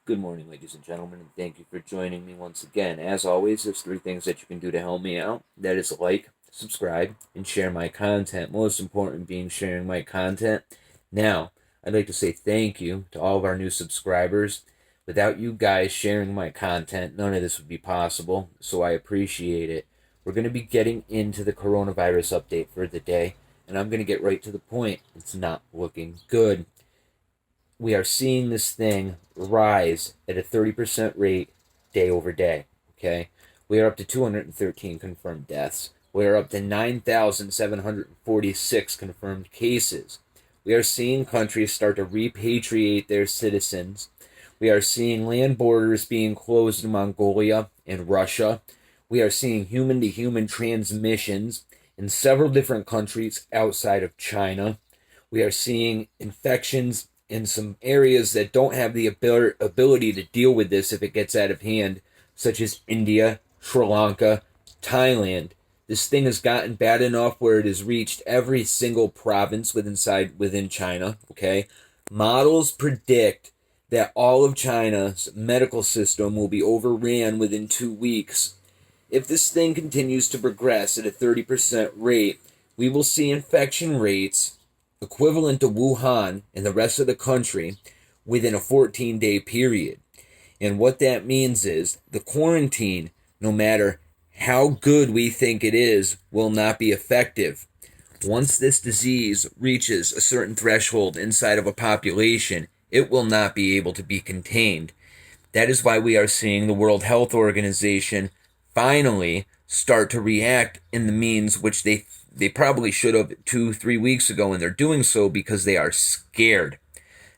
Good morning, ladies and gentlemen, and thank you for joining me once again. As always, there's three things that you can do to help me out. That is like, subscribe, and share my content. Most important being sharing my content. Now, I'd like to say thank you to all of our new subscribers. Without you guys sharing my content, none of this would be possible, so I appreciate it. We're going to be getting into the coronavirus update for the day, and I'm going to get right to the point. It's not looking good. We are seeing this thing rise at a 30% rate day over day. Okay. We are up to 213 confirmed deaths. We are up to 9,746 confirmed cases. We are seeing countries start to repatriate their citizens. We are seeing land borders being closed in Mongolia and Russia. We are seeing human to human transmissions in several different countries outside of China. We are seeing infections in some areas that don't have the ability to deal with this if it gets out of hand, such as India, Sri Lanka, Thailand. This thing has gotten bad enough where it has reached every single province within China. Okay, models predict that all of China's medical system will be overran within 2 weeks. If this thing continues to progress at a 30% rate, we will see infection rates equivalent to Wuhan and the rest of the country within a 14-day period. And what that means is the quarantine, no matter how good we think it is, will not be effective. Once this disease reaches a certain threshold inside of a population, it will not be able to be contained. That is why we are seeing the World Health Organization finally start to react in the means which they probably should have 2-3 weeks ago, and they're doing so because they are scared.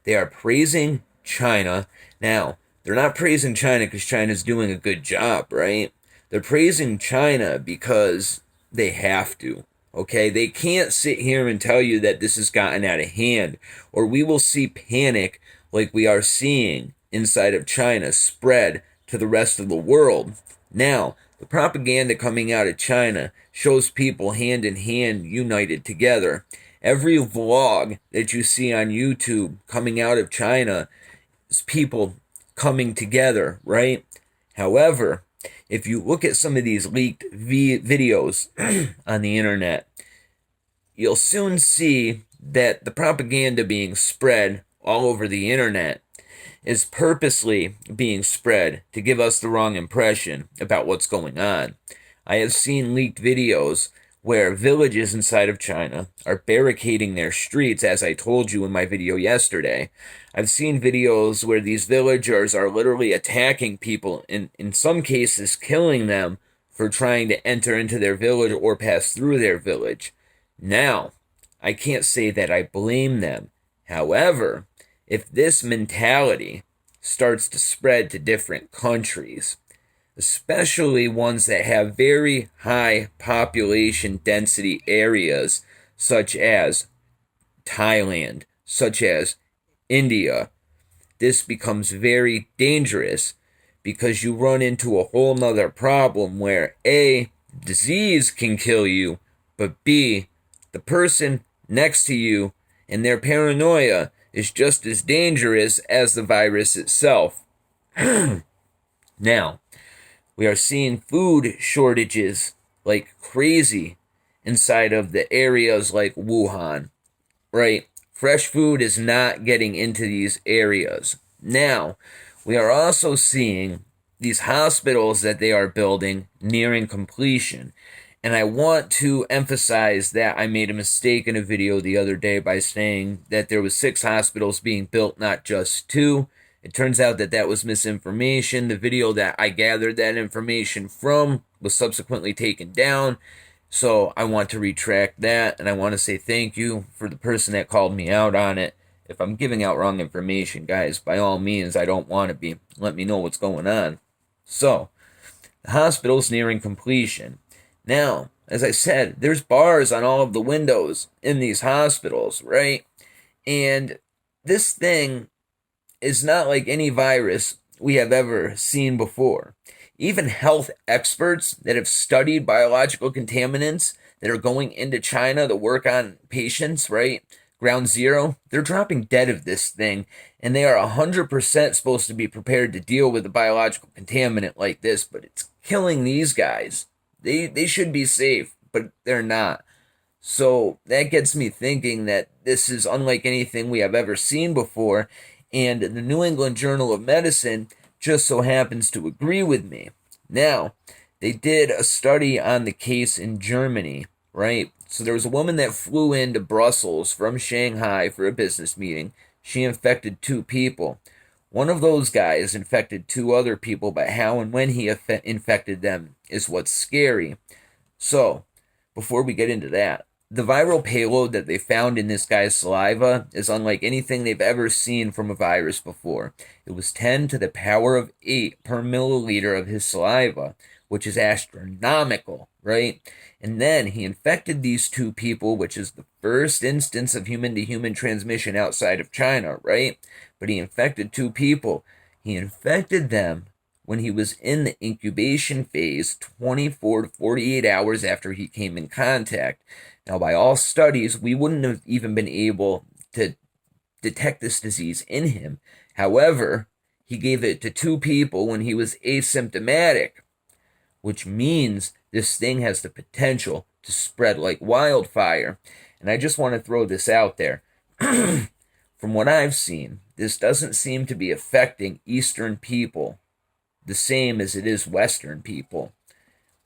They are praising China. Now, they're not praising China because China's doing a good job, right? They're praising China because they have to. Okay, they can't sit here and tell you that this has gotten out of hand, or we will see panic like we are seeing inside of China spread to the rest of the world. Now, the propaganda coming out of China shows people hand in hand united together. Every vlog that you see on YouTube coming out of China is people coming together, right? However, if you look at some of these leaked videos on the internet, you'll soon see that the propaganda being spread all over the internet is purposely being spread to give us the wrong impression about what's going on. I have seen leaked videos where villages inside of China are barricading their streets, as I told you in my video yesterday. I've seen videos where these villagers are literally attacking people, and in some cases killing them for trying to enter into their village or pass through their village. Now, I can't say that I blame them. However, if this mentality starts to spread to different countries, especially ones that have very high population density areas, such as Thailand, such as India, this becomes very dangerous because you run into a whole nother problem where A, disease can kill you, but B, the person next to you and their paranoia is just as dangerous as the virus itself. Now, we are seeing food shortages like crazy inside of the areas like Wuhan, right? Fresh food is not getting into these areas. Now, we are also seeing these hospitals that they are building nearing completion. And I want to emphasize that I made a mistake in a video the other day by saying that there was 6 hospitals being built, not just 2. It turns out that that was misinformation. The video that I gathered that information from was subsequently taken down. So I want to retract that, and I want to say thank you for the person that called me out on it. If I'm giving out wrong information, guys, by all means, I don't want to be. Let me know what's going on. So, the hospital's nearing completion. Now, as I said, there's bars on all of the windows in these hospitals, right? And this thing is not like any virus we have ever seen before. Even health experts that have studied biological contaminants that are going into China to work on patients, right? ground zero, they're dropping dead of this thing, and they are 100% supposed to be prepared to deal with a biological contaminant like this, but it's killing these guys. They should be safe, but they're not. So that gets me thinking that this is unlike anything we have ever seen before, and the New England Journal of Medicine just so happens to agree with me. Now, they did a study on the case in Germany, right? So there was a woman that flew into Brussels from Shanghai for a business meeting. She infected 2 people. One of those guys infected 2 other people, but how and when he infected them is what's scary. So, before we get into that, the viral payload that they found in this guy's saliva is unlike anything they've ever seen from a virus before. It was 10 to the power of 8 per milliliter of his saliva, which is astronomical, right? And then he infected these 2 people, which is the first instance of human-to-human transmission outside of China, right? But he infected 2 people. He infected them when he was in the incubation phase 24 to 48 hours after he came in contact. Now, by all studies, we wouldn't have even been able to detect this disease in him. However, he gave it to 2 people when he was asymptomatic, which means this thing has the potential to spread like wildfire. And I just want to throw this out there. From what I've seen, this doesn't seem to be affecting Eastern people the same as it is Western people.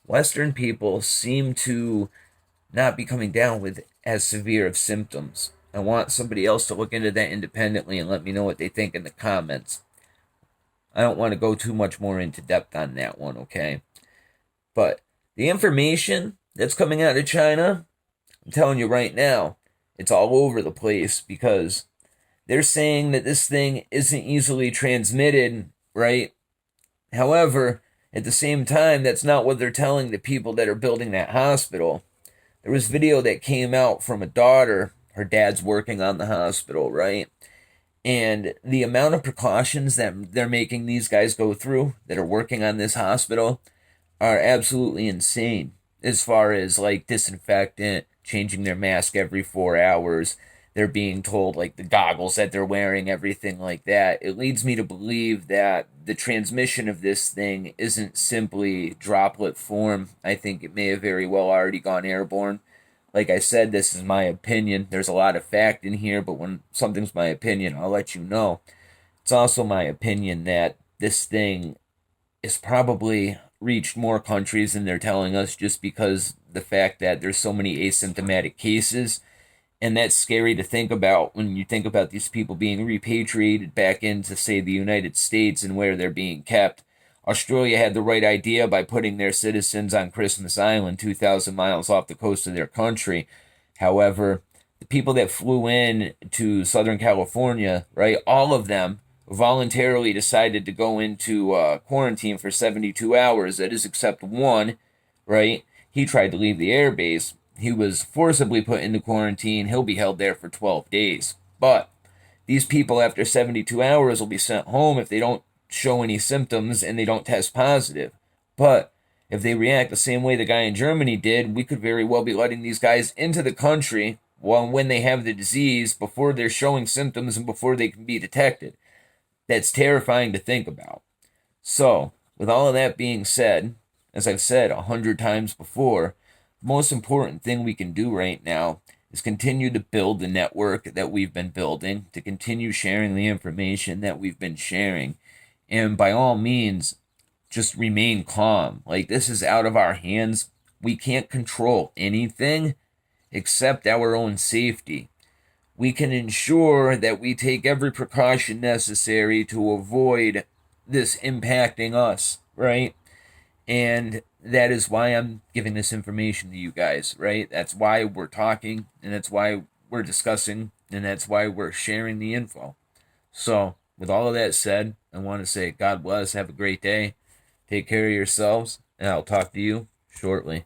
Western people seem to not be coming down with as severe of symptoms. I want somebody else to look into that independently and let me know what they think in the comments. I don't want to go too much more into depth on that one, okay? But the information that's coming out of China, I'm telling you right now, it's all over the place because they're saying that this thing isn't easily transmitted, right? However, at the same time, that's not what they're telling the people that are building that hospital. There was video that came out from a daughter. Her dad's working on the hospital, right? And the amount of precautions that they're making these guys go through that are working on this hospital are absolutely insane. As far as like disinfectant, changing their mask every 4 hours, they're being told like the goggles that they're wearing, everything like that. It leads me to believe that the transmission of this thing isn't simply droplet form. I think it may have very well already gone airborne. Like I said, this is my opinion. There's a lot of fact in here, but when something's my opinion, I'll let you know. It's also my opinion that this thing is probably reached more countries than they're telling us just because the fact that there's so many asymptomatic cases. And that's scary to think about when you think about these people being repatriated back into, say, the United States and where they're being kept. Australia had the right idea by putting their citizens on Christmas Island, 2,000 miles off the coast of their country. However, the people that flew in to Southern California, right, all of them voluntarily decided to go into quarantine for 72 hours. That is except one, right? He tried to leave the airbase. He was forcibly put into quarantine. He'll be held there for 12 days. But these people, after 72 hours, will be sent home if they don't show any symptoms and they don't test positive. But if they react the same way the guy in Germany did, we could very well be letting these guys into the country when they have the disease, before they're showing symptoms and before they can be detected. That's terrifying to think about. So, with all of that being said, as I've said 100 times before, the most important thing we can do right now is continue to build the network that we've been building, to continue sharing the information that we've been sharing, and by all means, just remain calm. Like, this is out of our hands. We can't control anything except our own safety. We can ensure that we take every precaution necessary to avoid this impacting us, right? And that is why I'm giving this information to you guys, right? That's why we're talking, and that's why we're discussing, and that's why we're sharing the info. So, with all of that said, I want to say God bless, have a great day, take care of yourselves, and I'll talk to you shortly.